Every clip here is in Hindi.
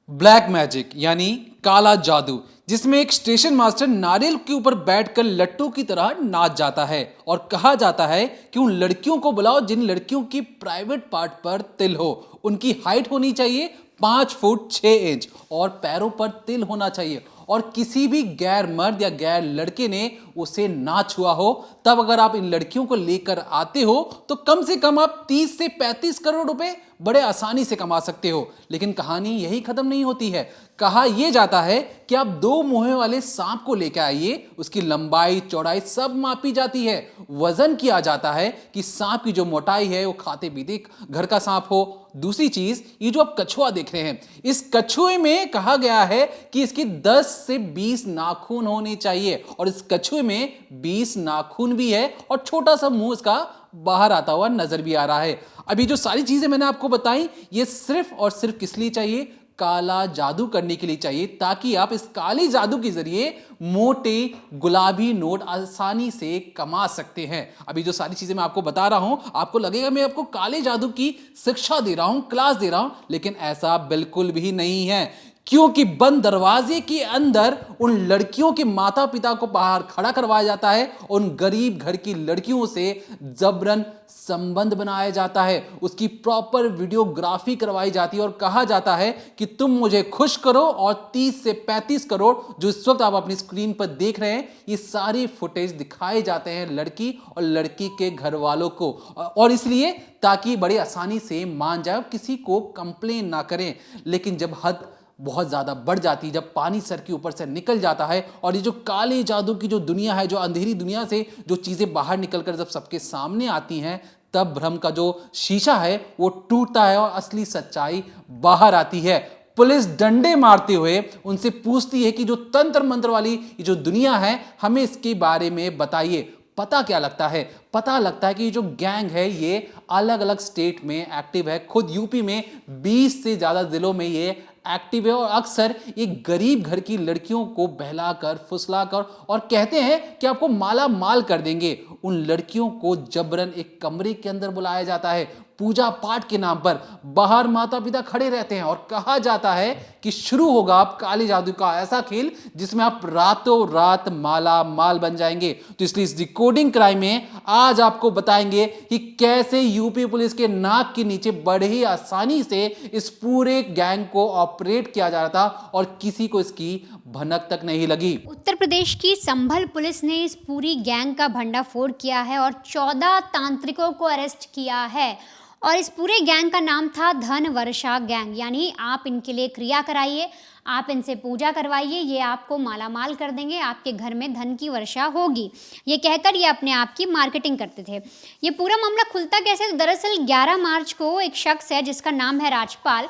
ब्लैक मैजिक यानी काला जादू, जिसमें एक स्टेशन मास्टर नारियल के ऊपर बैठकर लट्टू की तरह नाच जाता है और कहा जाता है कि उन लड़कियों को बुलाओ जिन लड़कियों की प्राइवेट पार्ट पर तिल हो। उनकी हाइट होनी चाहिए 5 फुट 6 इंच और पैरों पर तिल होना चाहिए और किसी भी गैर मर्द या गैर लड़के ने उसे ना छुआ हो। तब अगर आप इन लड़कियों को लेकर आते हो तो कम से कम आप 30 से 35 करोड़ रुपए बड़े आसानी से कमा सकते हो। लेकिन कहानी यही खत्म नहीं होती है। कहा यह जाता है कि आप 2 मुंह वाले सांप को लेकर आइए, उसकी लंबाई चौड़ाई सब मापी जाती है, वजन किया जाता है कि सांप की जो मोटाई है वो खाते पीते घर का सांप हो। दूसरी चीज, ये जो आप कछुआ देख रहे हैं, इस कछुए में कहा गया है कि इसकी 10 से 20 नाखून होने चाहिए और इस कछुए में 20 नाखून भी है और छोटा सा मुंह इसका बाहर आता हुआ नजर भी आ रहा है। अभी जो सारी चीजें मैंने आपको बताई, ये सिर्फ और सिर्फ किस लिए चाहिए? काला जादू करने के लिए चाहिए, ताकि आप इस काली जादू के जरिए मोटे गुलाबी नोट आसानी से कमा सकते हैं। अभी जो सारी चीजें मैं आपको बता रहा हूं, आपको लगेगा मैं आपको काले जादू की शिक्षा दे रहा हूं, क्लास दे रहा हूं, लेकिन ऐसा बिल्कुल भी नहीं है। क्योंकि बंद दरवाजे के अंदर उन लड़कियों के माता पिता को बाहर खड़ा करवाया जाता है, उन गरीब घर की लड़कियों से जबरन संबंध बनाया जाता है, उसकी प्रॉपर वीडियोग्राफी करवाई जाती है और कहा जाता है कि तुम मुझे खुश करो और 30 से 35 करोड़ जो इस वक्त आप अपनी स्क्रीन पर देख रहे हैं, ये सारी फुटेज दिखाए जाते हैं लड़की और लड़की के घर वालों को, और इसलिए ताकि बड़ी आसानी से मान जाए, किसी को कंप्लेन ना करें। लेकिन जब हद बहुत ज्यादा बढ़ जाती है, जब पानी सर के ऊपर से निकल जाता है और ये जो काले जादू की जो दुनिया है, जो अंधेरी दुनिया से जो चीजें बाहर निकलकर जब सबके सामने आती हैं, तब भ्रम का जो शीशा है वो टूटता है और असली सच्चाई बाहर आती है। पुलिस डंडे मारते हुए उनसे पूछती है कि जो तंत्र मंत्र वाली ये जो दुनिया है, हमें इसके बारे में बताइए। पता क्या लगता है? पता लगता है कि ये जो गैंग है ये अलग अलग स्टेट में एक्टिव है। खुद यूपी में 20 से ज्यादा जिलों में ये एक्टिव है और अक्सर ये गरीब घर की लड़कियों को बहलाकर फुसलाकर और कहते हैं कि आपको माला माल कर देंगे। उन लड़कियों को जबरन एक कमरे के अंदर बुलाया जाता है, पूजा पाठ के नाम पर बाहर माता पिता खड़े रहते हैं और कहा जाता है कि शुरू होगा आप काले जादू का ऐसा खेल जिसमें आप रातों रात माला माल बन जाएंगे। तो इसलिए इस डिकोडिंग क्राइम में आज आपको बताएंगे कि कैसे यूपी पुलिस के नाक के नीचे बड़े ही आसानी से इस पूरे गैंग को ऑपरेट किया जा रहा था और किसी को इसकी भनक तक नहीं लगी। उत्तर प्रदेश की संभल पुलिस ने इस पूरी गैंग का भंडाफोड़ किया है और 14 तांत्रिकों को अरेस्ट किया है और इस पूरे गैंग का नाम था धन वर्षा गैंग। यानी आप इनके लिए क्रिया कराइए, आप इनसे पूजा करवाइए, ये आपको मालामाल कर देंगे, आपके घर में धन की वर्षा होगी, ये कहकर ये अपने आप की मार्केटिंग करते थे। ये पूरा मामला खुलता कैसे? तो दरअसल 11 मार्च को एक शख्स है जिसका नाम है राजपाल,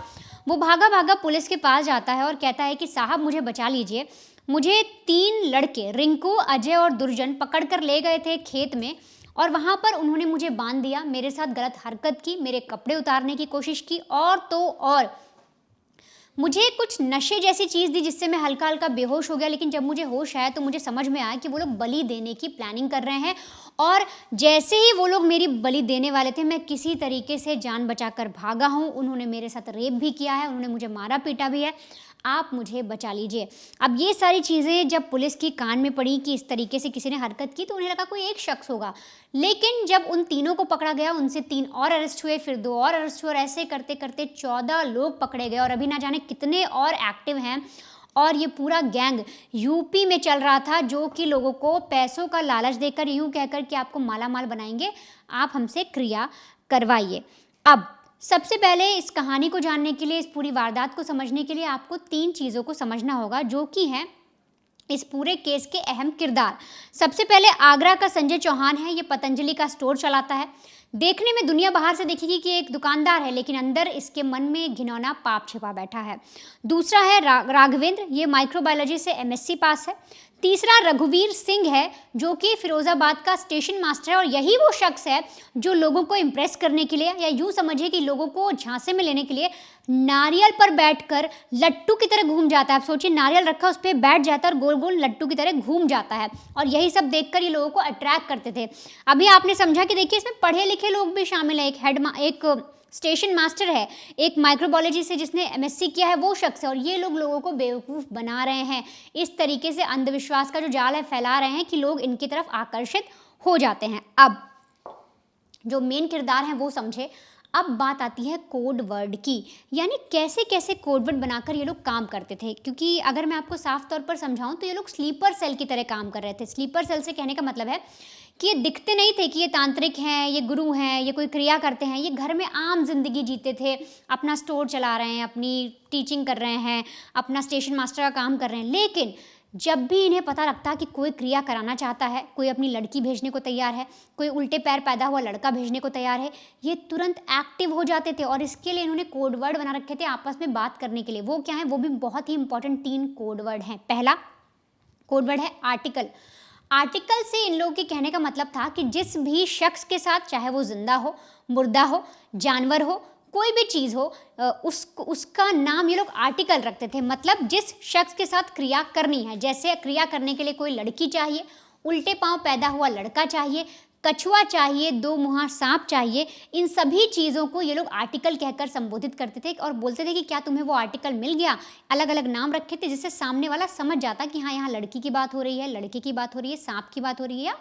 वो भागा भागा पुलिस के पास जाता है और कहता है कि साहब मुझे बचा लीजिए, मुझे 3 लड़के रिंकू, अजय और दुर्जन पकड़ कर ले गए थे खेत में और वहाँ पर उन्होंने मुझे बांध दिया, मेरे साथ गलत हरकत की, मेरे कपड़े उतारने की कोशिश की और तो और मुझे कुछ नशे जैसी चीज़ दी जिससे मैं हल्का हल्का बेहोश हो गया। लेकिन जब मुझे होश आया तो मुझे समझ में आया कि वो लोग बलि देने की प्लानिंग कर रहे हैं और जैसे ही वो लोग मेरी बलि देने वाले थे, मैं किसी तरीके से जान बचाकर भागा हूँ। उन्होंने मेरे साथ रेप भी किया है, उन्होंने मुझे मारा पीटा भी है, आप मुझे बचा लीजिए। अब ये सारी चीज़ें जब पुलिस की कान में पड़ी कि इस तरीके से किसी ने हरकत की, तो उन्हें लगा कोई एक शख्स होगा। लेकिन जब उन तीनों को पकड़ा गया, उनसे 3 और अरेस्ट हुए, फिर 2 और अरेस्ट हुए और ऐसे करते करते 14 लोग पकड़े गए और अभी ना जाने कितने और एक्टिव हैं। और ये पूरा गैंग यूपी में चल रहा था, जो कि लोगों को पैसों का लालच देकर यूँ कहकर कि आपको माला माल बनाएंगे, आप हमसे क्रिया करवाइए। अब सबसे पहले इस कहानी को जानने के लिए, इस पूरी वारदात को समझने के लिए आपको 3 चीज़ों को समझना होगा, जो कि हैं इस पूरे केस के अहम किरदार। सबसे पहले आगरा का संजय चौहान है, ये पतंजलि का स्टोर चलाता है। देखने में दुनिया बाहर से देखेगी कि एक दुकानदार है, लेकिन अंदर इसके मन में घिनौना पाप छिपा बैठा है। दूसरा है राघवेंद्र, ये माइक्रोबायोलॉजी से MSc पास है। तीसरा रघुवीर सिंह है, जो कि फिरोजाबाद का स्टेशन मास्टर है और यही वो शख्स है जो लोगों को इम्प्रेस करने के लिए, या यूँ समझिए कि लोगों को झांसे में लेने के लिए नारियल पर बैठकर लट्टू की तरह घूम जाता है। आप सोचिए, नारियल रखा, उस पर बैठ जाता है और गोल गोल लट्टू की तरह घूम जाता है और यही सब देखकर ये लोगों को अट्रैक्ट करते थे। अभी आपने समझा कि देखिए इसमें पढ़े लिखे लोग भी शामिल हैं। एक स्टेशन मास्टर है, एक माइक्रोबायोलॉजी से जिसने एमएससी किया है वो शख्स है, और ये लोग लोगों को बेवकूफ़ बना रहे हैं। इस तरीके से अंधविश्वास का जो जाल है फैला रहे हैं कि लोग इनकी तरफ आकर्षित हो जाते हैं। अब जो मेन किरदार हैं वो समझे। अब बात आती है कोड वर्ड की, यानी कैसे कैसे कोड वर्ड बनाकर ये लोग काम करते थे। क्योंकि अगर मैं आपको साफ तौर पर समझाऊं तो ये लोग स्लीपर सेल की तरह काम कर रहे थे। स्लीपर सेल से कहने का मतलब है कि ये दिखते नहीं थे कि ये तांत्रिक हैं, ये गुरु हैं, ये कोई क्रिया करते हैं। ये घर में आम जिंदगी जीते थे, अपना स्टोर चला रहे हैं, अपनी टीचिंग कर रहे हैं, अपना स्टेशन मास्टर का काम कर रहे हैं। लेकिन जब भी इन्हें पता लगता कि कोई क्रिया कराना चाहता है, कोई अपनी लड़की भेजने को तैयार है, कोई उल्टे पैर पैदा हुआ लड़का भेजने को तैयार है, ये तुरंत एक्टिव हो जाते थे। और इसके लिए इन्होंने कोड वर्ड बना रखे थे आपस में बात करने के लिए। वो क्या है, वो भी बहुत ही इंपॉर्टेंट 3 कोड वर्ड हैं। पहला कोड वर्ड है आर्टिकल। आर्टिकल से इन लोगों के कहने का मतलब था कि जिस भी शख्स के साथ, चाहे वो जिंदा हो, मुर्दा हो, जानवर हो, कोई भी चीज़ हो, उसका नाम ये लोग आर्टिकल रखते थे। मतलब जिस शख्स के साथ क्रिया करनी है, जैसे क्रिया करने के लिए कोई लड़की चाहिए, उल्टे पांव पैदा हुआ लड़का चाहिए, कछुआ चाहिए, 2 मुँहा सांप चाहिए, इन सभी चीज़ों को ये लोग आर्टिकल कहकर संबोधित करते थे और बोलते थे कि क्या तुम्हें वो आर्टिकल मिल गया। अलग अलग नाम रखे थे जिससे सामने वाला समझ जाता कि हाँ, यहाँ लड़की की बात हो रही है, लड़के की बात हो रही है, सांप की बात हो रही है या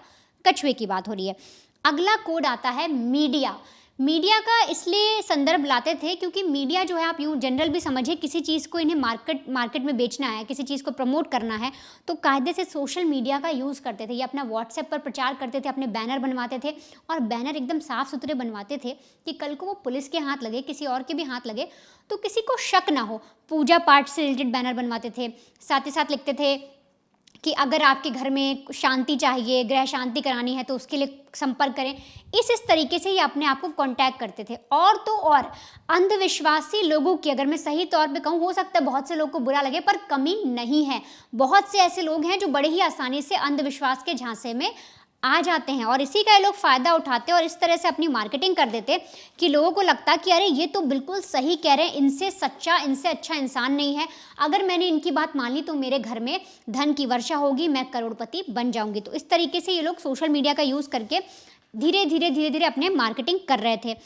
कछुए की बात हो रही है। अगला कोड आता है मीडिया। मीडिया का इसलिए संदर्भ लाते थे क्योंकि मीडिया जो है, आप यूँ जनरल भी समझिए, किसी चीज़ को इन्हें मार्केट में बेचना है, किसी चीज़ को प्रमोट करना है तो कायदे से सोशल मीडिया का यूज़ करते थे। ये अपना व्हाट्सएप पर प्रचार करते थे, अपने बैनर बनवाते थे, और बैनर एकदम साफ़ सुथरे बनवाते थे कि कल को वो पुलिस के हाथ लगे, किसी और के भी हाथ लगे तो किसी को शक ना हो। पूजा पाठ से रिलेटेड बैनर बनवाते थे। साथ ही साथ लिखते थे कि अगर आपके घर में शांति चाहिए, ग्रह शांति करानी है तो उसके लिए संपर्क करें। इस तरीके से ही अपने आप को कांटेक्ट करते थे। और तो और अंधविश्वासी लोगों की, अगर मैं सही तौर पे कहूँ, हो सकता है बहुत से लोग को बुरा लगे पर कमी नहीं है। बहुत से ऐसे लोग हैं जो बड़े ही आसानी से अंधविश्वास के झांसे में आ जाते हैं और इसी का ये लोग फ़ायदा उठाते और इस तरह से अपनी मार्केटिंग कर देते कि लोगों को लगता कि अरे ये तो बिल्कुल सही कह रहे हैं, इनसे सच्चा, इनसे अच्छा इंसान नहीं है। अगर मैंने इनकी बात मान ली तो मेरे घर में धन की वर्षा होगी, मैं करोड़पति बन जाऊंगी। तो इस तरीके से ये लोग सोशल मीडिया का यूज़ करके धीरे धीरे अपने मार्केटिंग कर रहे थे।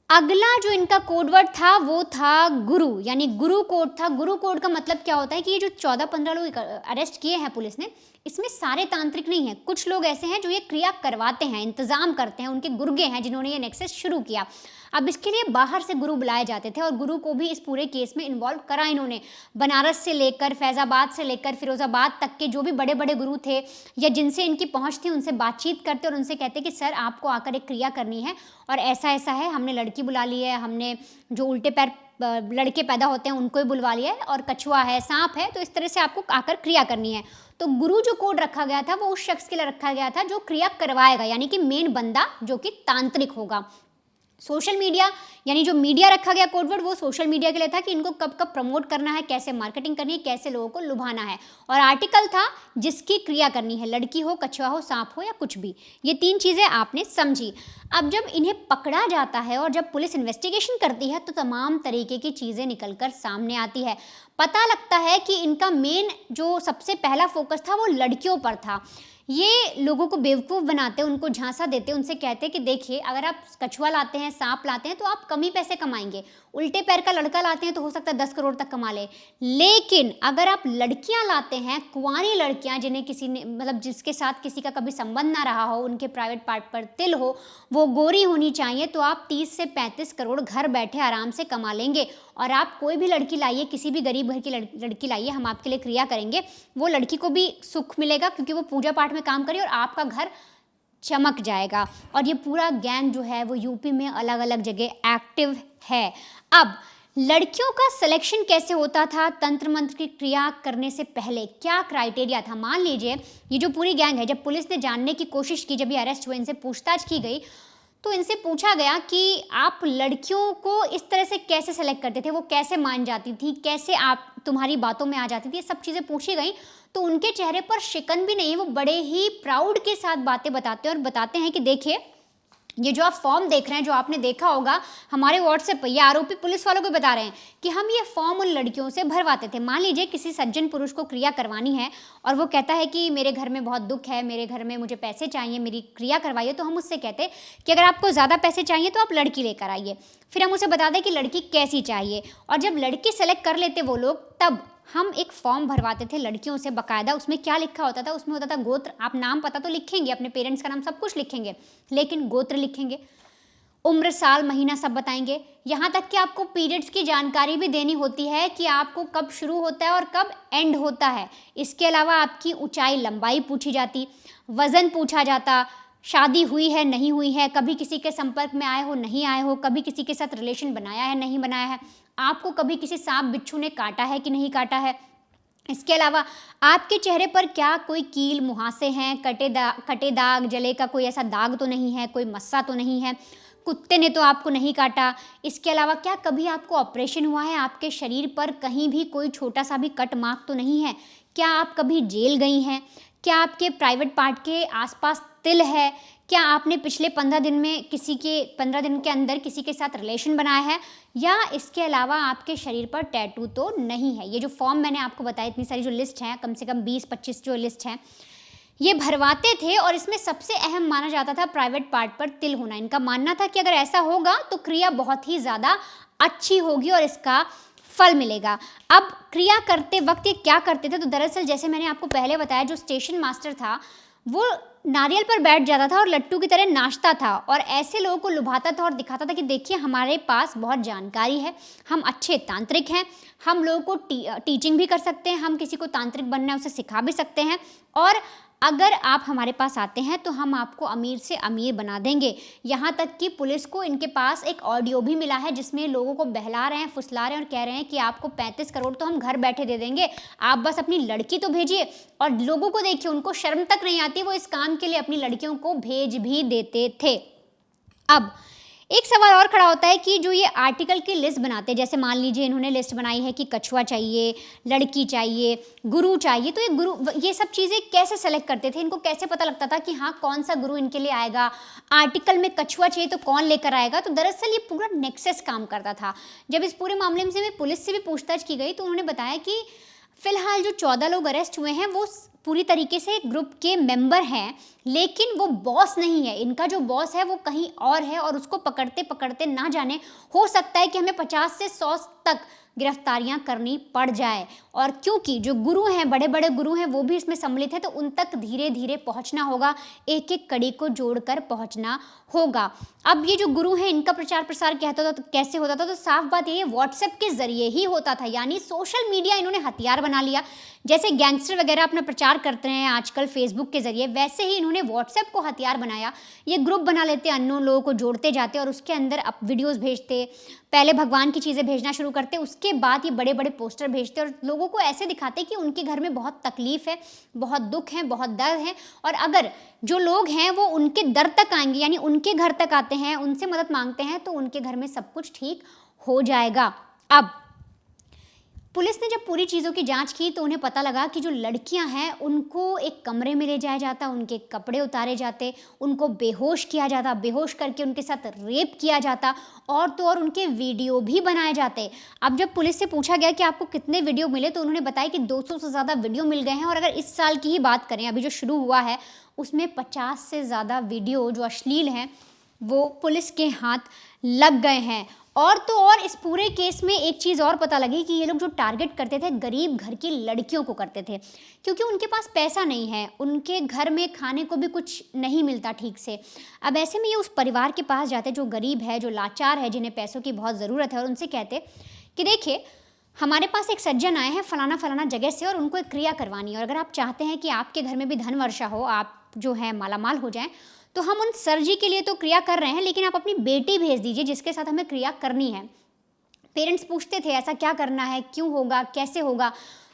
अगला जो इनका कोड वर्ड था वो था गुरु, यानी गुरु कोड था। गुरु कोड का मतलब क्या होता है कि ये जो 14-15 लोग अरेस्ट किए हैं पुलिस ने, इसमें सारे तांत्रिक नहीं हैं। कुछ लोग ऐसे हैं जो ये क्रिया करवाते हैं, इंतजाम करते हैं, उनके गुर्गे हैं जिन्होंने ये नेक्सस शुरू किया। अब इसके लिए बाहर से गुरु बुलाए जाते थे और गुरु को भी इस पूरे केस में इन्वॉल्व करा इन्होंने। बनारस से लेकर, फैज़ाबाद से लेकर फिरोज़ाबाद तक के जो भी बड़े बड़े गुरु थे या जिनसे इनकी पहुंच थी, उनसे बातचीत करते और उनसे कहते कि सर आपको आकर एक क्रिया करनी है और ऐसा ऐसा है, हमने लड़की बुला ली है, हमने जो उल्टे पैर लड़के पैदा होते हैं उनको ही बुलवा लिया है, और कछुआ है, सांप है, तो इस तरह से आपको आकर क्रिया करनी है। तो गुरु जो कोड रखा गया था वो उस शख्स के लिए रखा गया था जो क्रिया करवाएगा, यानी कि मेन बंदा जो कि तांत्रिक होगा। सोशल मीडिया, यानी जो मीडिया रखा गया कोड वर्ड, वो सोशल मीडिया के लिए था कि इनको कब कब प्रमोट करना है, कैसे मार्केटिंग करनी है, कैसे लोगों को लुभाना है। और आर्टिकल था जिसकी क्रिया करनी है, लड़की हो, कछुआ हो, सांप हो या कुछ भी। ये 3 चीज़ें आपने समझी। अब जब इन्हें पकड़ा जाता है और जब पुलिस इन्वेस्टिगेशन करती है तो तमाम तरीके की चीज़ें निकलकर सामने आती है। पता लगता है कि इनका मेन जो सबसे पहला फोकस था वो लड़कियों पर था। ये लोगों को बेवकूफ़ बनाते, उनको झांसा देते, उनसे कहते कि देखिए अगर आप कछुआ लाते हैं, सांप लाते हैं तो आप कम ही पैसे कमाएंगे, उल्टे पैर का लड़का लाते हैं तो हो सकता है 10 करोड़ तक कमा ले। लेकिन अगर आप लड़कियां लाते हैं, कुंवारी लड़कियां जिन्हें किसी ने, मतलब जिसके साथ किसी का कभी संबंध ना रहा हो, उनके प्राइवेट पार्ट पर तिल हो, वो गोरी होनी चाहिए, तो आप 30 से 35 करोड़ घर बैठे आराम से कमा लेंगे। और आप कोई भी लड़की लाइए, किसी भी गरीब घर की लड़की लाइए, हम आपके लिए क्रिया करेंगे, वो लड़की को भी सुख मिलेगा क्योंकि वो पूजा पाठ में काम करे और आपका घर चमक जाएगा। और ये पूरा गैंग जो है वो यूपी में अलग अलग जगह एक्टिव है। अब लड़कियों का सिलेक्शन कैसे होता था तंत्र मंत्र की क्रिया करने से पहले, क्या क्राइटेरिया था? मान लीजिए ये जो पूरी गैंग है, जब पुलिस ने जानने की कोशिश की, जब ये अरेस्ट हुए, इनसे पूछताछ की गई तो इनसे पूछा गया कि आप लड़कियों को इस तरह से कैसे सेलेक्ट करते थे, वो कैसे मान जाती थी, कैसे आप तुम्हारी बातों में आ जाती थी, ये सब चीज़ें पूछी गई। तो उनके चेहरे पर शिकन भी नहीं है, वो बड़े ही प्राउड के साथ बातें बताते हैं और बताते हैं कि देखिए ये जो आप फॉर्म देख रहे हैं, जो आपने देखा होगा हमारे व्हाट्सएप पर, ये आरोपी पुलिस वालों को बता रहे हैं कि हम ये फॉर्म उन लड़कियों से भरवाते थे। मान लीजिए किसी सज्जन पुरुष को क्रिया करवानी है और वो कहता है कि मेरे घर में बहुत दुख है, मेरे घर में मुझे पैसे चाहिए, मेरी क्रिया करवाइए, तो हम उससे कहते कि अगर आपको ज़्यादा पैसे चाहिए तो आप लड़की लेकर आइए। फिर हम उसे बता दें कि लड़की कैसी चाहिए, और जब लड़की सेलेक्ट कर लेते वो लोग, तब हम एक फॉर्म भरवाते थे लड़कियों से बाकायदा। उसमें क्या लिखा होता था? उसमें होता था गोत्र। आप नाम पता तो लिखेंगे, अपने पेरेंट्स का नाम सब कुछ लिखेंगे, लेकिन गोत्र लिखेंगे, उम्र, साल, महीना सब बताएंगे। यहाँ तक कि आपको पीरियड्स की जानकारी भी देनी होती है कि आपको कब शुरू होता है और कब एंड होता है। इसके अलावा आपकी ऊंचाई, लंबाई पूछी जाती, वज़न पूछा जाता, शादी हुई है नहीं हुई है, कभी किसी के संपर्क में आए हो नहीं आए हो, कभी किसी के साथ रिलेशन बनाया है नहीं बनाया है, आपको कभी किसी सांप बिच्छू ने काटा है कि नहीं काटा है। इसके अलावा आपके चेहरे पर क्या कोई कील, मुहासे हैं, कटे दाग, जले का कोई ऐसा दाग तो नहीं है, कोई मस्सा तो नहीं है, कुत्ते ने तो आपको नहीं काटा। इसके अलावा क्या कभी आपको ऑपरेशन हुआ है, आपके शरीर पर कहीं भी कोई छोटा सा भी कट मार्क तो नहीं है, क्या आप कभी जेल गई हैं, क्या आपके प्राइवेट पार्ट के आसपास तिल है, क्या आपने पिछले 15 दिन के अंदर किसी के साथ रिलेशन बनाया है, या इसके अलावा आपके शरीर पर टैटू तो नहीं है। ये जो फॉर्म मैंने आपको बताया, इतनी सारी जो लिस्ट है, कम से कम 20-25 जो लिस्ट है, ये भरवाते थे। और इसमें सबसे अहम माना जाता था प्राइवेट पार्ट पर तिल होना। इनका मानना था कि अगर ऐसा होगा तो क्रिया बहुत ही ज़्यादा अच्छी होगी और इसका फल मिलेगा। अब क्रिया करते वक्त ये क्या करते थे? तो दरअसल जैसे मैंने आपको पहले बताया, जो स्टेशन मास्टर था वो नारियल पर बैठ जाता था और लट्टू की तरह नाचता था, और ऐसे लोगों को लुभाता था और दिखाता था कि देखिए हमारे पास बहुत जानकारी है, हम अच्छे तांत्रिक हैं, हम लोगों को टीचिंग भी कर सकते हैं, हम किसी को तांत्रिक बनना है उसे सिखा भी सकते हैं, और अगर आप हमारे पास आते हैं तो हम आपको अमीर से अमीर बना देंगे। यहाँ तक कि पुलिस को इनके पास एक ऑडियो भी मिला है जिसमें लोगों को बहला रहे हैं, फुसला रहे हैं और कह रहे हैं कि आपको 35 करोड़ तो हम घर बैठे दे देंगे, आप बस अपनी लड़की तो भेजिए। और लोगों को देखिए, उनको शर्म तक नहीं आती, वो इस काम के लिए अपनी लड़कियों को भेज भी देते थे। अब एक सवाल और खड़ा होता है कि जो ये आर्टिकल की लिस्ट बनाते हैं, जैसे मान लीजिए इन्होंने लिस्ट बनाई है कि कछुआ चाहिए, लड़की चाहिए, गुरु चाहिए, तो ये सब चीज़ें कैसे सेलेक्ट करते थे? इनको कैसे पता लगता था कि हाँ कौन सा गुरु इनके लिए आएगा? आर्टिकल में कछुआ चाहिए तो कौन लेकर आएगा? तो दरअसल ये पूरा नेक्सस काम करता था। जब इस पूरे मामले में से पुलिस से भी पूछताछ की गई तो उन्होंने बताया कि फिलहाल जो 14 लोग अरेस्ट हुए हैं वो पूरी तरीके से ग्रुप के मेंबर हैं, लेकिन वो बॉस नहीं है। इनका जो बॉस है वो कहीं और है, और उसको पकड़ते पकड़ते ना जाने हो सकता है कि हमें 50 से 100 तक गिरफ्तारियां करनी पड़ जाए। और क्योंकि जो गुरु हैं, बड़े बड़े गुरु हैं, वो भी इसमें सम्मिलित है, तो उन तक धीरे धीरे पहुंचना होगा, एक एक कड़ी को जोड़कर पहुंचना होगा। अब ये जो गुरु हैं, इनका प्रचार प्रसार कैसे होता था? तो साफ बात ये व्हाट्सएप के जरिए ही होता था, यानी सोशल मीडिया इन्होंने हथियार बना लिया। जैसे गैंगस्टर वगैरह अपना प्रचार करते हैं आजकल फेसबुक के जरिए, वैसे ही इन्होंने व्हाट्सएप को हथियार बनाया। ये ग्रुप बना लेते, अननोन लोगों को जोड़ते जाते और उसके अंदर अब वीडियोस भेजते, पहले भगवान की चीज़ें भेजना शुरू करते, उसके बाद ये बड़े बड़े पोस्टर भेजते और लोगों को ऐसे दिखाते कि उनके घर में बहुत तकलीफ है, बहुत दुख है, बहुत दर्द है, और अगर जो लोग हैं वो उनके दर तक आएंगे, यानी उनके घर तक आते हैं, उनसे मदद मांगते हैं, तो उनके घर में सब कुछ ठीक हो जाएगा। अब पुलिस ने जब पूरी चीज़ों की जांच की तो उन्हें पता लगा कि जो लड़कियां हैं उनको एक कमरे में ले जाया जाता, उनके कपड़े उतारे जाते, उनको बेहोश किया जाता, बेहोश करके उनके साथ रेप किया जाता, और तो और उनके वीडियो भी बनाए जाते। अब जब पुलिस से पूछा गया कि आपको कितने वीडियो मिले, तो उन्होंने बताया कि 200 से ज़्यादा वीडियो मिल गए हैं, और अगर इस साल की ही बात करें, अभी जो शुरू हुआ है, उसमें 50 से ज़्यादा वीडियो जो अश्लील हैं वो पुलिस के हाथ लग गए हैं। और तो और इस पूरे केस में एक चीज़ और पता लगी कि ये लोग जो टारगेट करते थे गरीब घर की लड़कियों को करते थे, क्योंकि उनके पास पैसा नहीं है, उनके घर में खाने को भी कुछ नहीं मिलता ठीक से। अब ऐसे में ये उस परिवार के पास जाते जो गरीब है, जो लाचार है, जिन्हें पैसों की बहुत ज़रूरत है, और उनसे कहते कि देखिए हमारे पास एक सज्जन आए हैं फलाना फलाना जगह से, और उनको एक क्रिया करवानी है, और अगर आप चाहते हैं कि आपके घर में भी धन वर्षा हो, आप जो है मालामाल हो जाएं, तो हम उन सर जी के लिए तो क्रिया कर रहे हैं, लेकिन आप अपनी बेटी भेज दीजिए जिसके साथ हमें क्रिया करनी है। पेरेंट्स पूछते थे ऐसा क्या करना है, क्यों होगा, कैसे होगा,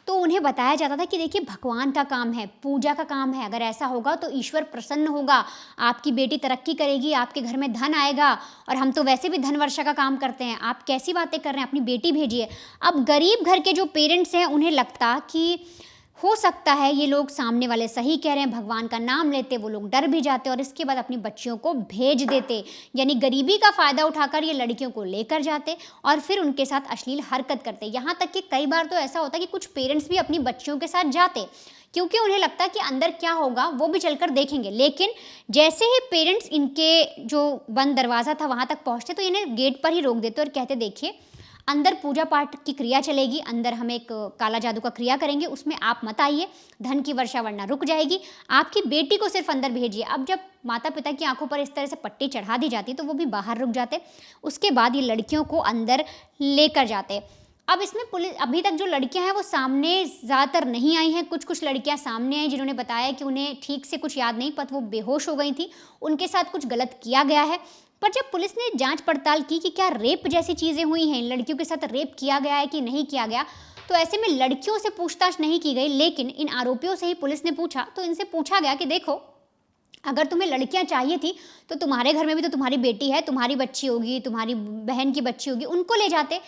तो उन्हें बताया जाता था कि देखिए भगवान का काम है, पूजा का काम है, अगर ऐसा होगा तो ईश्वर प्रसन्न होगा, आपकी बेटी तरक्की करेगी, आपके घर में धन आएगा, और हम तो वैसे भी धन वर्षा का काम करते हैं, आप कैसी बातें कर रहे हैं, अपनी बेटी भेजिए। अब गरीब घर के जो पेरेंट्स हैं उन्हें लगता कि हो सकता है ये लोग सामने वाले सही कह रहे हैं, भगवान का नाम लेते, वो लोग डर भी जाते और इसके बाद अपनी बच्चियों को भेज देते, यानी गरीबी का फ़ायदा उठाकर ये लड़कियों को लेकर जाते और फिर उनके साथ अश्लील हरकत करते। यहाँ तक कि कई बार तो ऐसा होता है कि कुछ पेरेंट्स भी अपनी बच्चियों के साथ जाते, क्योंकि उन्हें लगता है कि अंदर क्या होगा वो भी चलकर देखेंगे। लेकिन जैसे ही पेरेंट्स इनके जो बंद दरवाज़ा था वहाँ तक पहुँचते तो इन्हें गेट पर ही रोक देते और कहते देखिए अंदर पूजा पाठ की क्रिया चलेगी, अंदर हम एक काला जादू का क्रिया करेंगे, उसमें आप मत आइए, धन की वर्षा वरना रुक जाएगी, आपकी बेटी को सिर्फ अंदर भेजिए। अब जब माता पिता की आंखों पर इस तरह से पट्टी चढ़ा दी जाती तो वो भी बाहर रुक जाते। उसके बाद ये लड़कियों को अंदर लेकर जाते। अब इसमें पुलिस, अभी तक जो लड़कियां हैं वो सामने ज़्यादातर नहीं आई हैं, कुछ लड़कियां सामने आई जिन्होंने बताया कि उन्हें ठीक से कुछ याद नहीं, पर वो बेहोश हो गई थी, उनके साथ कुछ गलत किया गया है। पर जब पुलिस ने जांच पड़ताल की कि क्या रेप जैसी चीज़ें हुई हैं, लड़कियों के साथ रेप किया गया है कि नहीं किया गया, तो ऐसे में लड़कियों से पूछताछ नहीं की गई, लेकिन इन आरोपियों से ही पुलिस ने पूछा। तो इनसे पूछा गया कि देखो, अगर तुम्हें लड़कियां चाहिए थी तो तुम्हारे घर में भी तो तुम्हारी बेटी है, तुम्हारी बच्ची होगी, तुम्हारी बहन की बच्ची होगी, उनको ले जाते।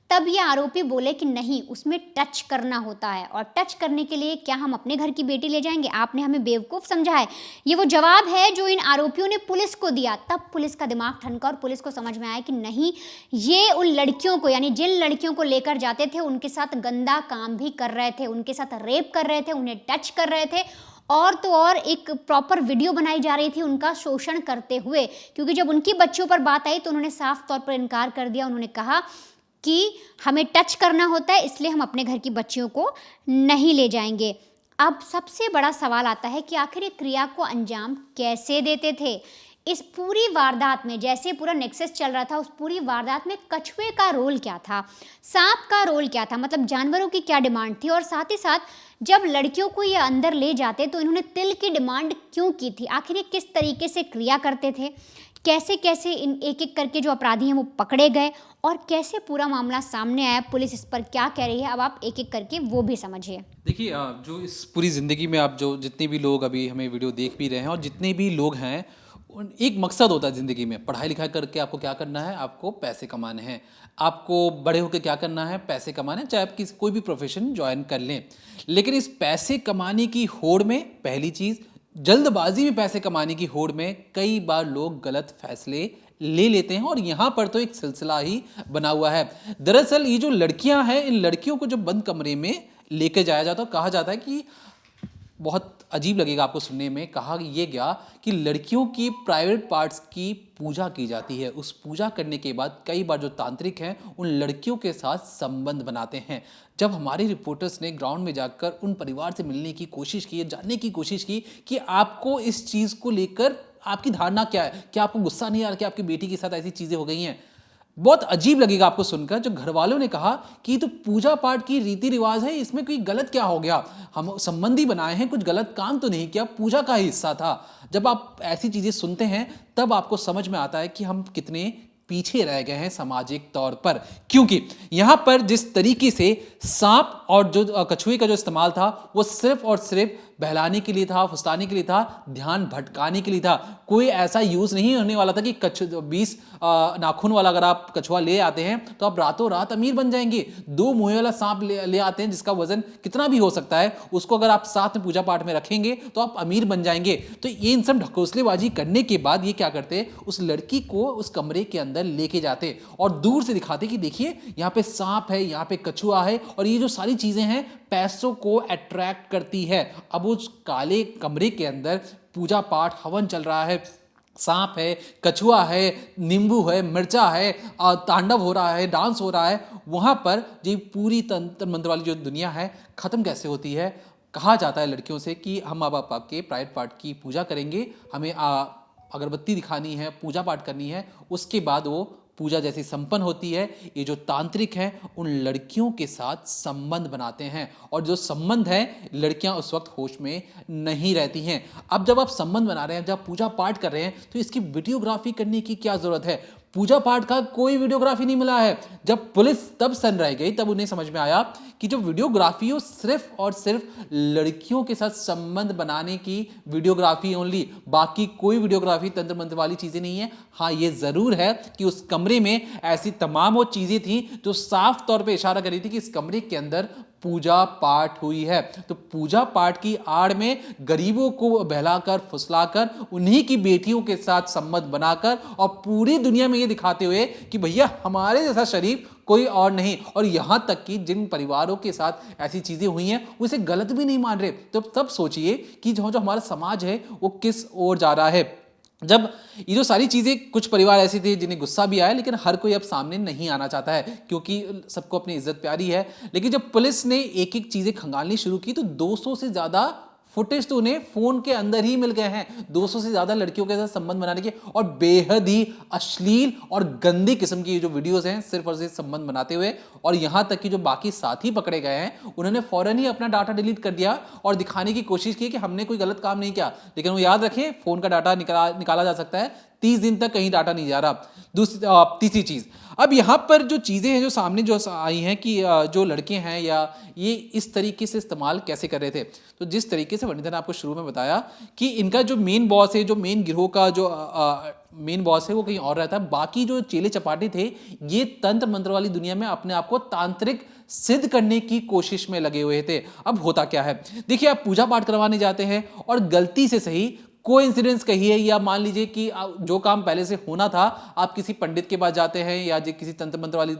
तब ये आरोपी बोले कि नहीं, उसमें टच करना होता है और टच करने के लिए क्या हम अपने घर की बेटी ले जाएंगे, आपने हमें बेवकूफ़ समझा है। ये वो जवाब है जो इन आरोपियों ने पुलिस को दिया। तब पुलिस का दिमाग ठनका और पुलिस को समझ में आया कि नहीं, ये उन लड़कियों को, यानी जिन लड़कियों को लेकर जाते थे उनके साथ गंदा काम भी कर रहे थे, उनके साथ रेप कर रहे थे, उन्हें टच कर रहे थे और तो और एक प्रॉपर वीडियो बनाई जा रही थी उनका शोषण करते हुए। क्योंकि जब उनकी बच्चियों पर बात आई तो उन्होंने साफ तौर पर इनकार कर दिया। उन्होंने कहा कि हमें टच करना होता है, इसलिए हम अपने घर की बच्चियों को नहीं ले जाएंगे। अब सबसे बड़ा सवाल आता है कि आखिर ये क्रिया को अंजाम कैसे देते थे। इस पूरी वारदात में, जैसे पूरा नेक्सस चल रहा था, उस पूरी वारदात में कछुए का रोल क्या था, सांप का रोल क्या था, मतलब जानवरों की क्या डिमांड थी, और साथ ही साथ जब लड़कियों को ये अंदर ले जाते तो इन्होंने तिल की डिमांड क्यों की थी, आखिर ये किस तरीके से क्रिया करते थे, कैसे कैसे इन एक एक करके जो अपराधी हैं वो पकड़े गए और कैसे पूरा मामला सामने आया, पुलिस इस पर क्या कह रही है, अब आप एक एक करके वो भी समझिए। देखिए, जो इस पूरी ज़िंदगी में आप जो जितने भी लोग अभी हमें वीडियो देख भी रहे हैं और जितने भी लोग हैं, एक मकसद होता है ज़िंदगी में, पढ़ाई लिखाई करके आपको क्या करना है, आपको पैसे कमाने हैं, आपको बड़े होकर क्या करना है, पैसे कमाने, चाहे आप कोई भी प्रोफेशन ज्वाइन कर लें। लेकिन इस पैसे कमाने की होड़ में, पहली चीज़, जल्दबाजी में पैसे कमाने की होड़ में कई बार लोग गलत फैसले ले लेते हैं और यहाँ पर तो एक सिलसिला ही बना हुआ है। दरअसल ये जो लड़कियां हैं, इन लड़कियों को जब बंद कमरे में लेके जाया जाता है, कहा जाता है कि बहुत अजीब लगेगा आपको सुनने में, कहा ये गया कि लड़कियों की प्राइवेट पार्ट्स की पूजा की जाती है। उस पूजा करने के बाद कई बार जो तांत्रिक हैं उन लड़कियों के साथ संबंध बनाते हैं। जब हमारे रिपोर्टर्स ने ग्राउंड में जाकर उन परिवार से मिलने की कोशिश की, जानने की कोशिश की कि आपको इस चीज़ को लेकर आपकी धारणा क्या है, क्या आपको गुस्सा नहीं आ रहा कि आपकी बेटी के साथ ऐसी चीज़ें हो गई हैं, बहुत अजीब लगेगा आपको सुनकर। जो घर वालों ने कहा कि तो पूजा पाठ की रीति रिवाज है, इसमें कोई गलत क्या हो गया, हम संबंधी बनाए हैं, कुछ गलत काम तो नहीं किया, पूजा का ही हिस्सा था। जब आप ऐसी चीज़ें सुनते हैं तब आपको समझ में आता है कि हम कितने पीछे रह गए हैं सामाजिक तौर पर। क्योंकि यहाँ पर जिस तरीके से सांप और जो कछुए का जो इस्तेमाल था वो सिर्फ और सिर्फ बहलाने के लिए था, फुसलाने के लिए था, ध्यान भटकाने के लिए था। कोई ऐसा यूज़ नहीं होने वाला था कि 20 नाखून वाला अगर आप कछुआ ले आते हैं तो आप रातों रात अमीर बन जाएंगे। 2 मुँह वाला सांप ले आते हैं जिसका वजन कितना भी हो सकता है, उसको अगर आप साथ में पूजा पाठ में रखेंगे तो आप अमीर बन जाएंगे। तो ये इन सब ढकोसलेबाजी करने के बाद ये क्या करते, उस लड़की को उस कमरे के अंदर लेके जाते और दूर से दिखाते कि देखिए यहाँ पे सांप है, यहाँ पे कछुआ है और ये जो सारी चीज़ें हैं पैसों को अट्रैक्ट करती है। अब उस काले कमरे के अंदर पूजा पाठ हवन चल रहा है, सांप है, कछुआ है, नींबू है, मिर्चा है, तांडव हो रहा है, डांस हो रहा है। वहाँ पर जो पूरी तंत्र मंत्र वाली जो दुनिया है ख़त्म कैसे होती है। कहा जाता है लड़कियों से कि हम अब आपके प्राइवेट पार्ट की पूजा करेंगे, हमें अगरबत्ती दिखानी है, पूजा पाठ करनी है, उसके बाद वो पूजा जैसी संपन्न होती है। ये जो तांत्रिक हैं उन लड़कियों के साथ संबंध बनाते हैं और जो संबंध है लड़कियां उस वक्त होश में नहीं रहती हैं। अब जब आप संबंध बना रहे हैं, जब पूजा पाठ कर रहे हैं तो इसकी वीडियोग्राफी करने की क्या जरूरत है। पूजा पाठ का कोई वीडियोग्राफी नहीं मिला है। जब पुलिस तब सन रह गई, तब उन्हें समझ में आया कि जो वीडियोग्राफी हो सिर्फ और सिर्फ लड़कियों के साथ संबंध बनाने की वीडियोग्राफी ओनली, बाकी कोई वीडियोग्राफी तंत्र मंत्र वाली चीजें नहीं है। हाँ, ये जरूर है कि उस कमरे में ऐसी तमाम वो चीजें थी जो साफ तौर पे इशारा कर रही थी कि इस कमरे के अंदर पूजा पाठ हुई है। तो पूजा पाठ की आड़ में गरीबों को बहलाकर फुसलाकर उन्हीं की बेटियों के साथ संबंध बनाकर और पूरी दुनिया में ये दिखाते हुए कि भैया हमारे जैसा शरीफ कोई और नहीं, और यहां तक कि जिन परिवारों के साथ ऐसी चीजें हुई हैं वो इसे गलत भी नहीं मान रहे। तो तब सोचिए कि जो हमारा समाज है वो किस ओर जा रहा है। जब ये जो सारी चीजें, कुछ परिवार ऐसे थे जिन्हें गुस्सा भी आया, लेकिन हर कोई अब सामने नहीं आना चाहता है क्योंकि सबको अपनी इज्जत प्यारी है। लेकिन जब पुलिस ने एक एक चीजें खंगालनी शुरू की तो 200 से ज्यादा फुटेज तो उन्हें फोन के अंदर ही मिल गए हैं। 200 से ज्यादा लड़कियों के साथ संबंध बनाने के और बेहद ही अश्लील और गंदी किस्म की जो वीडियोस हैं सिर्फ और सिर्फ संबंध बनाते हुए। और यहां तक कि जो बाकी साथी पकड़े गए हैं उन्होंने फौरन ही अपना डाटा डिलीट कर दिया और दिखाने की कोशिश की कि हमने कोई गलत काम नहीं किया। लेकिन वो याद रखें, फोन का डाटा निकाला जा सकता है, 30 दिन तक कहीं डाटा नहीं जा रहा। तीसरी चीज, अब यहां पर जो चीजें हैं जो सामने जो आई हैं कि जो लड़के हैं या ये इस तरीके से इस्तेमाल कैसे कर रहे थे। तो जिस तरीके से वनिता ने आपको शुरू में बताया कि इनका जो मेन बॉस है, जो मेन गिरोह का जो मेन बॉस है वो कहीं और रहता है, बाकी जो चेले चपाटे थे ये तंत्र मंत्र वाली दुनिया में अपने आप को तांत्रिक सिद्ध करने की कोशिश में लगे हुए थे। अब होता क्या है, देखिए आप पूजा पाठ करवाने जाते हैं और गलती से सही कोइंसिडेंस कहिए या मान लीजिए कि जो काम पहले से होना था, आप किसी पंडित के पास जाते हैं या किसी तंत्र मंत्र वाली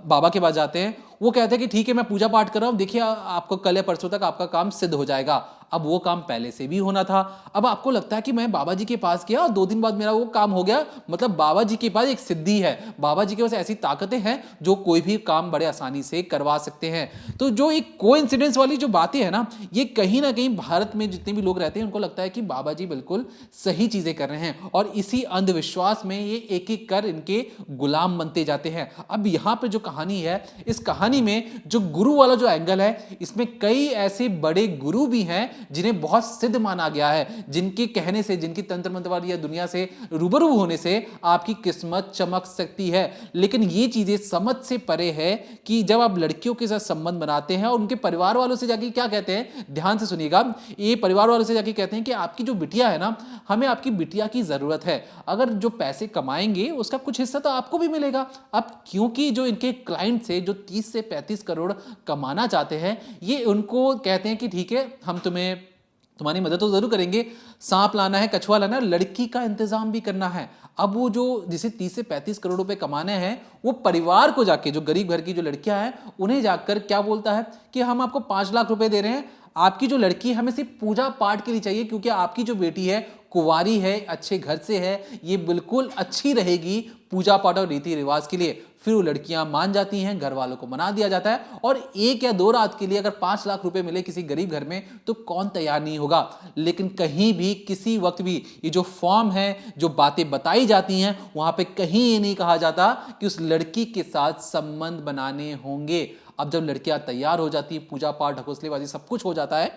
बाबा के पास जाते हैं, वो कहते हैं कि ठीक है मैं पूजा पाठ कर रहा हूं, देखिए आपको कल या परसों तक आपका काम सिद्ध हो जाएगा। अब वो काम पहले से भी होना था। अब आपको लगता है कि मैं बाबा जी के पास गया और 2 दिन बाद मेरा वो काम हो गया, मतलब बाबा जी के पास एक सिद्धि है, बाबा जी के पास ऐसी ताकतें हैं जो कोई भी काम बड़े आसानी से करवा सकते हैं। तो जो एक कोइंसिडेंस वाली जो बातें हैं ना, ये कहीं ना कहीं भारत में जितने भी लोग रहते हैं उनको लगता है कि बाबा जी बिल्कुल सही चीजें कर रहे हैं और इसी अंधविश्वास में ये एक एक कर इनके गुलाम बनते जाते हैं। अब यहां पे जो कहानी है, इस कहानी में जो गुरु वाला जो एंगल है, इसमें कई ऐसे बड़े गुरु भी हैं जिन्हें बहुत सिद्ध माना गया है, जिनके कहने से, जिनकी तंत्र मंत्र वाली दुनिया से रूबरू होने से आपकी किस्मत चमक सकती है। लेकिन ये चीजें समझ से परे है कि जब आप लड़कियों के साथ संबंध बनाते हैं और उनके परिवार वालों से जाके क्या कहते हैं, ध्यान से सुनिएगा, ये परिवार वालों से जाके कहते हैं कि आपकी जो बिटिया है ना, हमें आपकी बिटिया की जरूरत है, अगर जो पैसे कमाएंगे उसका कुछ हिस्सा तो आपको भी मिलेगा। अब क्योंकि जो इनके क्लाइंट से जो 30 से 35 करोड़ कमाना चाहते हैं, ये उनको कहते हैं कि ठीक है हम तुम्हारी मदद तो जरूर करेंगे, सांप लाना है, कछुआ लाना है, लड़की का इंतजाम भी करना है। अब वो जो जिसे 30 से 35 करोड़ रुपए कमाने हैं, वो परिवार को जाके, जो गरीब घर की जो लड़कियां हैं उन्हें जाकर क्या बोलता है कि हम आपको 5 लाख रुपए दे रहे हैं, आपकी जो लड़की हमें सिर्फ पूजा पाठ के लिए चाहिए क्योंकि आपकी जो बेटी है कुंवारी है, अच्छे घर से है, ये बिल्कुल अच्छी रहेगी पूजा पाठ और रीति रिवाज के लिए। फिर वो लड़कियां मान जाती हैं, घर वालों को मना दिया जाता है और 1 या 2 रात के लिए अगर 5 लाख रुपए मिले किसी गरीब घर में तो कौन तैयार नहीं होगा। लेकिन कहीं भी किसी वक्त भी ये जो फॉर्म है, जो बातें बताई जाती हैं, वहां पे कहीं ये नहीं कहा जाता कि उस लड़की के साथ संबंध बनाने होंगे। अब जब लड़कियां तैयार हो जाती है, पूजा पाठ ढकोसलेबाजी सब कुछ हो जाता है,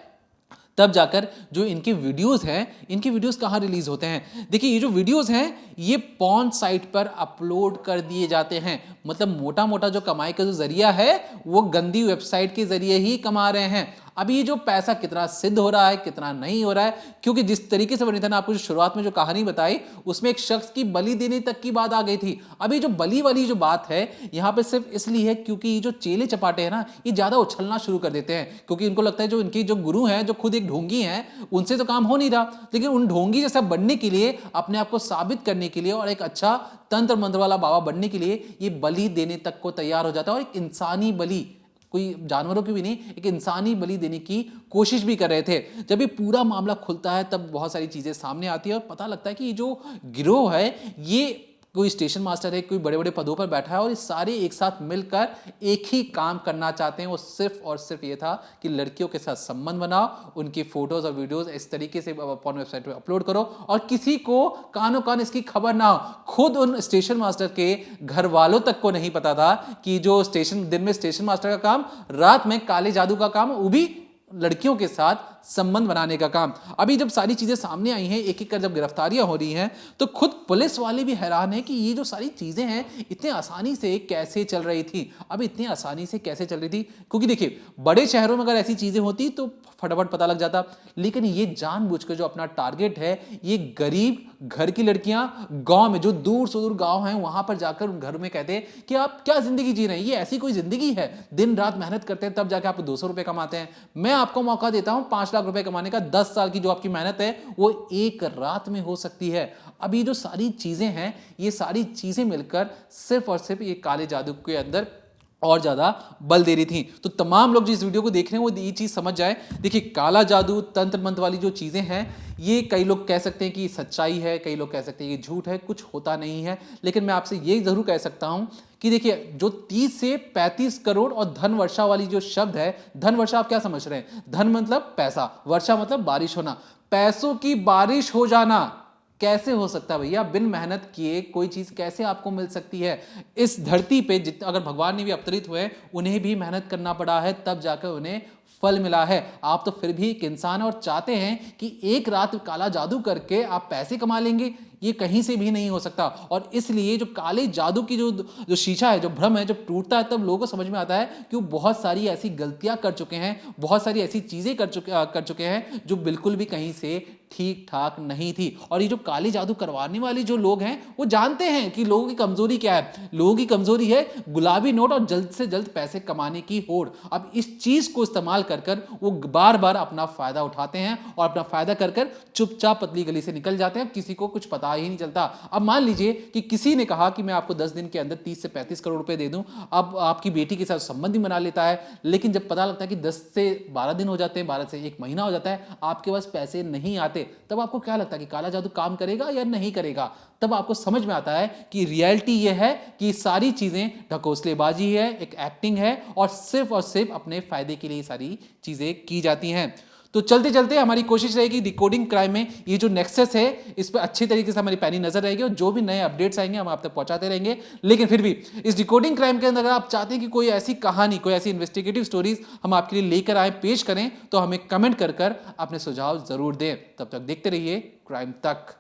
तब जाकर जो इनके वीडियोस हैं, इनके वीडियोस कहाँ रिलीज होते हैं। देखिए ये जो वीडियोस हैं ये पॉर्न साइट पर अपलोड कर दिए जाते हैं। मतलब मोटा मोटा जो कमाई का जो जरिया है वो गंदी वेबसाइट के जरिए ही कमा रहे हैं। अब ये जो पैसा कितना सिद्ध हो रहा है, कितना नहीं हो रहा है, क्योंकि जिस तरीके से वनिता ने आपको शुरुआत में जो कहानी बताई उसमें एक शख्स की बलि देने तक की बात आ गई थी। अभी जो बलि वाली जो बात है यहाँ पे सिर्फ इसलिए है क्योंकि ये जो चेले चपाटे हैं ना, ये ज्यादा उछलना शुरू कर देते हैं क्योंकि इनको लगता है जो इनके जो गुरु हैं, जो खुद एक ढोंगी हैं, उनसे तो काम हो नहीं रहा, लेकिन उन ढोंगी जैसा बनने के लिए, अपने आप को साबित करने के लिए और एक अच्छा तंत्र मंत्र वाला बाबा बनने के लिए ये बलि देने तक को तैयार हो जाता है। और एक इंसानी बलि, कोई जानवरों की भी नहीं, एक इंसानी बलि देने की कोशिश भी कर रहे थे। जब ये पूरा मामला खुलता है तब बहुत सारी चीजें सामने आती है और पता लगता है कि ये जो गिरोह है ये कोई स्टेशन मास्टर है, कोई बड़े बड़े पदों पर बैठा है और ये सारे एक साथ मिलकर एक ही काम करना चाहते हैं। वो सिर्फ और सिर्फ ये था कि लड़कियों के साथ संबंध बनाओ, उनकी फोटोज और वीडियोस इस तरीके से अपने वेबसाइट पे अपलोड करो और किसी को कानो कान इसकी खबर ना हो। खुद उन स्टेशन मास्टर के घर वालों तक को नहीं पता था कि जो दिन में स्टेशन मास्टर का काम, रात में काले जादू का काम, वो भी लड़कियों के साथ संबंध बनाने का काम। अभी जब सारी चीजें सामने आई हैं, एक एक कर जब गिरफ्तारियां हो रही हैं, तो खुद पुलिस वाले भी हैरान हैं कि ये जो सारी चीजें हैं इतने आसानी से कैसे चल रही थी। अब इतनी आसानी से कैसे चल रही थी, क्योंकि देखिए बड़े शहरों में अगर ऐसी चीजें होती तो फटाफट पता लग जाता, लेकिन ये जानबूझकर जो अपना टारगेट है, ये गरीब घर की लड़कियां गांव में, जो दूर सुदूर गांव हैं, वहां पर जाकर उन घर में कहते हैं कि आप क्या जिंदगी जी रहे हैं, ये ऐसी कोई जिंदगी है, दिन रात मेहनत करते हैं तब जाके आप 200 रुपए कमाते हैं। मैं आपको मौका देता हूं 5 लाख रुपए कमाने का, 10 साल की जो आपकी मेहनत है वो एक रात में हो सकती है। अब ये जो सारी चीजें हैं, ये सारी चीजें मिलकर सिर्फ और सिर्फ ये काले जादू के अंदर और ज्यादा बल दे रही थी। तो तमाम लोग जो इस वीडियो को देख रहे हैं वो ये चीज समझ जाए। देखिए काला जादू, तंत्र मंत्र वाली जो चीजें हैं, ये कई लोग कह सकते हैं कि सच्चाई है, कई लोग कह सकते हैं कि झूठ है, कुछ होता नहीं है। लेकिन मैं आपसे ये जरूर कह सकता हूं कि देखिए जो 30 से 35 करोड़ और धन वर्षा वाली जो शब्द है, धन वर्षा आप क्या समझ रहे हैं? धन मतलब पैसा, वर्षा मतलब बारिश होना, पैसों की बारिश हो जाना कैसे हो सकता है भैया? बिन मेहनत किए कोई चीज कैसे आपको मिल सकती है? इस धरती पे जितना अगर भगवान ने भी अवतरित हुए, उन्हें भी मेहनत करना पड़ा है, तब जाकर उन्हें फल मिला है। आप तो फिर भी एक इंसान और चाहते हैं कि एक रात काला जादू करके आप पैसे कमा लेंगे, ये कहीं से भी नहीं हो सकता। और इसलिए जो काले जादू की जो शीशा है, जो भ्रम है, जब टूटता है तब लोगों को समझ में आता है कि वो बहुत सारी ऐसी गलतियां कर चुके हैं, बहुत सारी ऐसी चीजें कर चुके हैं जो बिल्कुल भी कहीं से ठीक ठाक नहीं थी। और ये जो काले जादू करवाने वाले जो लोग हैं, वो जानते हैं कि लोगों की कमजोरी क्या है। लोगों की कमजोरी है गुलाबी नोट और जल्द से जल्द पैसे कमाने की होड़। अब इस चीज को इस्तेमाल कर वो बार बार अपना फायदा उठाते हैं और अपना फायदा कर चुपचाप पतली गली से निकल जाते हैं, किसी को कुछ पता ही नहीं चलता। अब मान लीजिए कि किसी ने कहा कि मैं आपको 10 दिन के अंदर 30 से 35 करोड़ रुपए दे दूं, अब आपकी बेटी के साथ संबंध ही बना लेता है, लेकिन जब पता लगता है कि 10 से 12 दिन हो जाते हैं, 12 से 1 महीना हो जाता है, आपके पास पैसे नहीं आते, तब आपको क्या लगता है कि काला जादू काम करेगा या नहीं करेगा? तब आपको समझ में आता है कि रियलिटी यह है कि सारी चीजें ढकोसलेबाजी है, एक एक्टिंग है, और सिर्फ अपने फायदे के लिए सारी चीजें की जाती हैं। तो चलते चलते हमारी कोशिश रहेगी डिकोडिंग क्राइम में ये जो नेक्सस है, इस पर अच्छी तरीके से हमारी पैनी नजर रहेगी, और जो भी नए अपडेट्स आएंगे हम आप तक पहुंचाते रहेंगे। लेकिन फिर भी इस डिकोडिंग क्राइम के अंदर अगर आप चाहते हैं कि कोई ऐसी कहानी, कोई ऐसी इन्वेस्टिगेटिव स्टोरीज हम आपके लिए लेकर आए, पेश करें, तो हमें कमेंट कर अपने सुझाव जरूर दें। तब तक देखते रहिए क्राइम तक।